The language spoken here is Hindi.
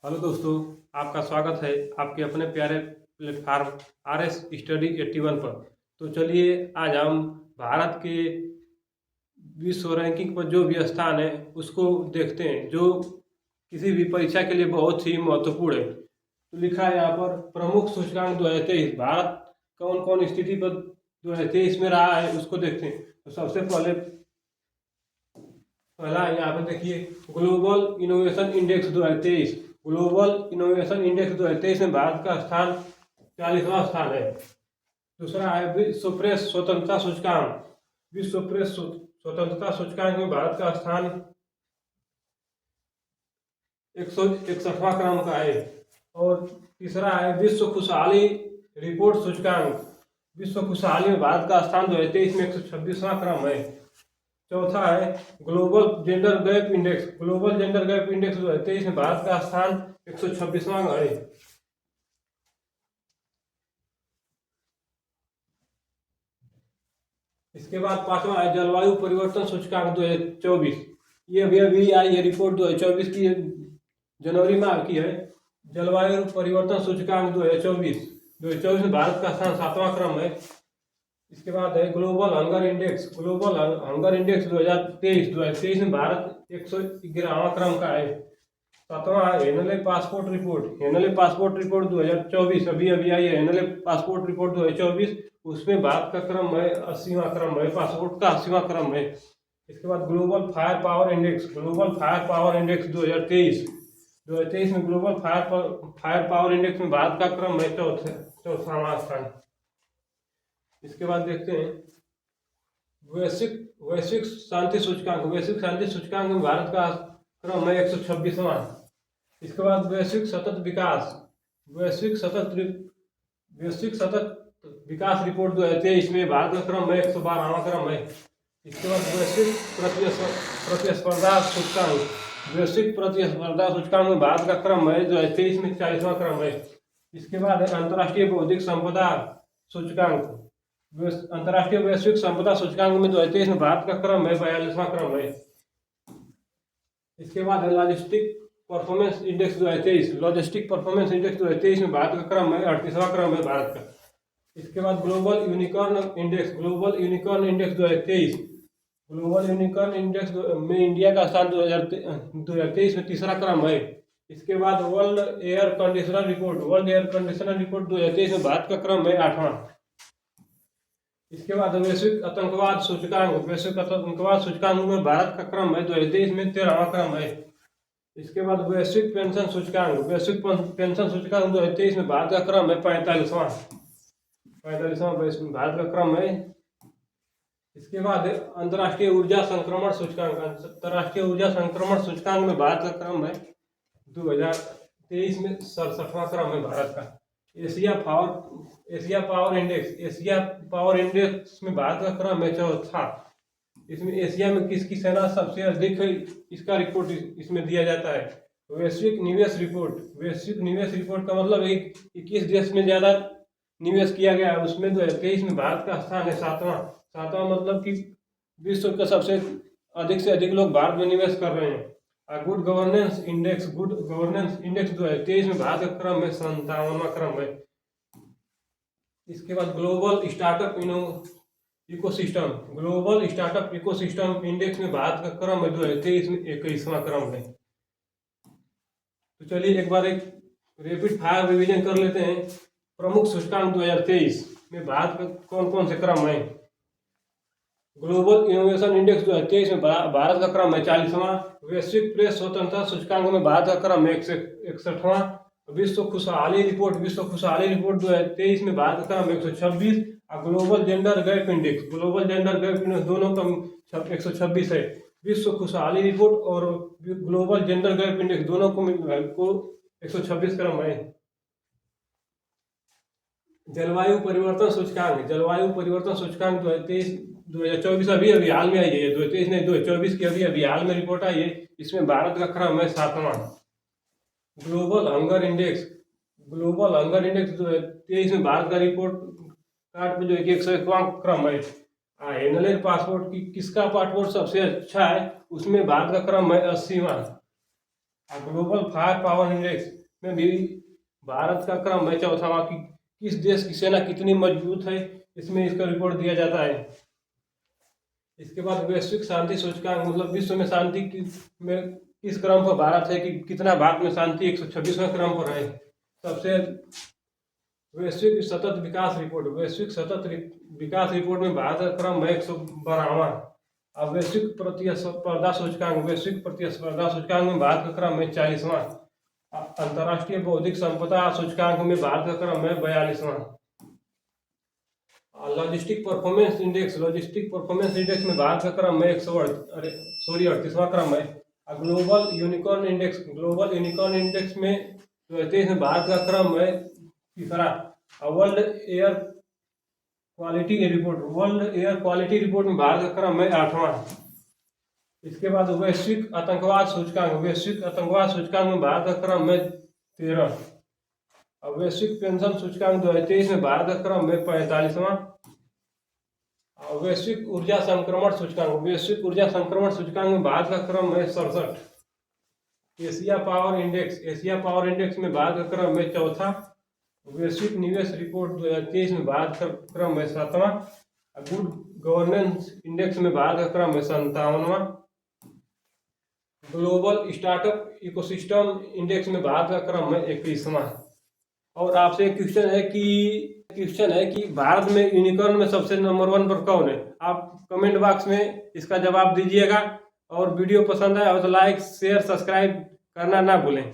हेलो दोस्तों, आपका स्वागत है आपके अपने प्यारे प्लेटफार्म RS स्टडी 81 पर। तो चलिए आज हम भारत के विश्व रैंकिंग पर जो भी स्थान है उसको देखते हैं, जो किसी भी परीक्षा के लिए बहुत ही महत्वपूर्ण है। तो लिखा है यहाँ पर प्रमुख सूचकांक 2023 भारत कौन कौन स्थिति पर 2023 में रहा है उसको देखते हैं। तो सबसे पहला यहाँ पर देखिए global innovation index 2023। Global innovation index 2023 में भारत का स्थान 40वां स्थान है। दूसरा है विश्व प्रेस स्वतंत्रता सूचकांक। विश्व प्रेस स्वतंत्रता सूचकांक में भारत का स्थान 161वां क्रम का है। और तीसरा है विश्व खुशहाली रिपोर्ट सूचकांक। विश्व खुशहाली में भारत का स्थान 2023 में 126वां क्रम है। चौथा है global gender gap index. Global gender gap index 2023 में भारत का स्थान 126वां है। इसके बाद पांचवा है जलवायु परिवर्तन सूचकांक 2024। ये अभी आई है रिपोर्ट 2024 की, जनवरी माह की है। जलवायु परिवर्तन सूचकांक 2024 में भारत का स्थान 7वां क्रम है। इसके बाद है global hunger index. Global hunger index 2023 में भारत 111वां क्रम का है। सातवां है Henley passport report. Henley passport report 2024 अभी आई है। हेनले पासपोर्ट रिपोर्ट 2024, उसमें भारत का क्रम है 80वां क्रम है, पासपोर्ट का 80वां क्रम है। इसके बाद global fire power index. Global fire power index 2023 में ग्लोबल फायर पावर इंडेक्स में भारत का क्रम है चौथावां स्थान। इसके बाद देखते हैं वैश्विक शांति सूचकांक। वैश्विक शांति सूचकांक में भारत का क्रम है 126वां। इसके बाद वैश्विक सतत विकास रिपोर्ट 2023 में भारत का क्रम है 112वां क्रम है। इसके बाद वैश्विक प्रतिस्पर्धा सूचकांक। वैश्विक प्रतिस्पर्धा सूचकांक में भारत का क्रम है 2023 में 40वां क्रम है। इसके बाद है अंतर्राष्ट्रीय बौद्धिक संपदा सूचकांक। अंतर्राष्ट्रीय वैश्विक संपदा सूचकांक में 2023 में भारत का क्रम है 42वां क्रम है। इसके बाद है logistic performance index 2023। Logistic performance index 2023 में भारत का क्रम है 38वां क्रम है भारत का। इसके बाद global unicorn index. Global unicorn index 2023। Global unicorn index में इंडिया का स्थान 2023 में तीसरा क्रम है। इसके बाद world air conditioner report. World air conditioner report 2023 में भारत का क्रम है 8वां। इसके बाद वैश्विक आतंकवाद सूचकांक। वैश्विक आतंकवाद सूचकांक में भारत का क्रम है 2023 में 13वां क्रम है। इसके बाद वैश्विक पेंशन सूचकांक। वैश्विक पेंशन सूचकांक 2023 में भारत का क्रम है 45वां भारत का क्रम है। इसके बाद अंतर्राष्ट्रीय ऊर्जा संक्रमण सूचकांक। अंतर्राष्ट्रीय ऊर्जा संक्रमण सूचकांक में भारत का क्रम है 2023 में 67वां क्रम है भारत का। एशिया पावर इंडेक्स में भारत का क्रम है चौथा। इसमें एशिया में किसकी सेना सबसे अधिक है इसका रिपोर्ट इसमें दिया जाता है। वैश्विक निवेश रिपोर्ट का मतलब है कि किस देश में ज्यादा निवेश किया गया है, उसमें 2023 में भारत का स्थान है 7वां मतलब कि विश्व का सबसे अधिक से अधिक लोग भारत में निवेश कर रहे हैं। गुड गवर्नेंस इंडेक्स 2023 में भारत का क्रम है 57वां क्रम है। इसके बाद ग्लोबल स्टार्टअप इकोसिस्टम इंडेक्स में भारत का क्रम है 2023 में 21वां क्रम है। तो चलिए एक बार एक रैपिड फायर रिवीजन कर लेते हैं। प्रमुख सूचकांक 2023 में भारत का कौन कौन से क्रम है। ग्लोबल इनोवेशन इंडेक्स 2023 में भारत का क्रम है 40वां। वैश्विक प्रेस स्वतंत्रता सूचकांक में भारत का क्रम है 61वां। विश्व खुशहाली रिपोर्ट 2023 में भारत का क्रम 126। और ग्लोबल जेंडर गैप इंडेक्स दोनों का 126 है। विश्व खुशहाली रिपोर्ट और ग्लोबल जेंडर गैप इंडेक्स दोनों को 126 क्रम है। जलवायु परिवर्तन सूचकांक 2024 अभी हाल में आई है। 2024 की अभी हाल में रिपोर्ट आई है। इसमें भारत का क्रम है 7वां। ग्लोबल हंगर इंडेक्स 2023 में भारत का रिपोर्ट कार्ड पे जो 101वां क्रम है। हेनले पासपोर्ट की किसका पासपोर्ट सबसे अच्छा है, उसमें भारत का क्रम है 80वां। ग्लोबल फायर पावर इंडेक्स में भी भारत का क्रम है चौथा कि किस देश की सेना कितनी मजबूत है, इसमें इसका रिपोर्ट दिया जाता है। इसके बाद वैश्विक शांति सूचकांक मतलब विश्व में शांति में किस क्रम पर भारत है कि कितना भारत में शांति 126वें क्रम पर है। सबसे वैश्विक सतत विकास रिपोर्ट, वैश्विक सतत विकास रिपोर्ट में भारत का क्रम है 112वां। अब वैश्विक प्रतिस्पर्धा सूचकांक, वैश्विक प्रतिस्पर्धा सूचकांक में भारत का क्रम है 40वां। अंतर्राष्ट्रीय बौद्धिक संपदा सूचकांक में भारत का क्रम है 42वां। Logistic performance index, logistic performance index में भारत का क्रम है 38वां क्रम है। Global unicorn index, global unicorn index में 33 में भारत का क्रम है तीसरा। World air quality report, world air quality report में भारत का क्रम है 8वां। इसके बाद वैश्विक आतंकवाद सूचकांक, वैश्विक आतंकवाद सूचकांक में भारत का क्रम है 13। अब वैश्विक पेंशन सूचकांक 2023 में भारत का क्रम है 45वां। वैश्विक ऊर्जा संक्रमण सूचकांक, वैश्विक ऊर्जा संक्रमण सूचकांक में भारत का क्रम है 67। Asia power index, Asia power index में भारत का क्रम है चौथा। वैश्विक निवेश रिपोर्ट 2023 में भारत का क्रम है 7वां। गुड गवर्नेंस इंडेक्स में भारत का क्रम है 57वां। ग्लोबल स्टार्टअप इकोसिस्टम इंडेक्स में भारत का क्रम है 21वां। और आपसे एक क्वेश्चन है कि भारत में यूनिकॉर्न में सबसे नंबर 1 पर कौन है। आप कमेंट बॉक्स में इसका जवाब दीजिएगा। और वीडियो पसंद आए तो लाइक शेयर सब्सक्राइब करना ना भूलें।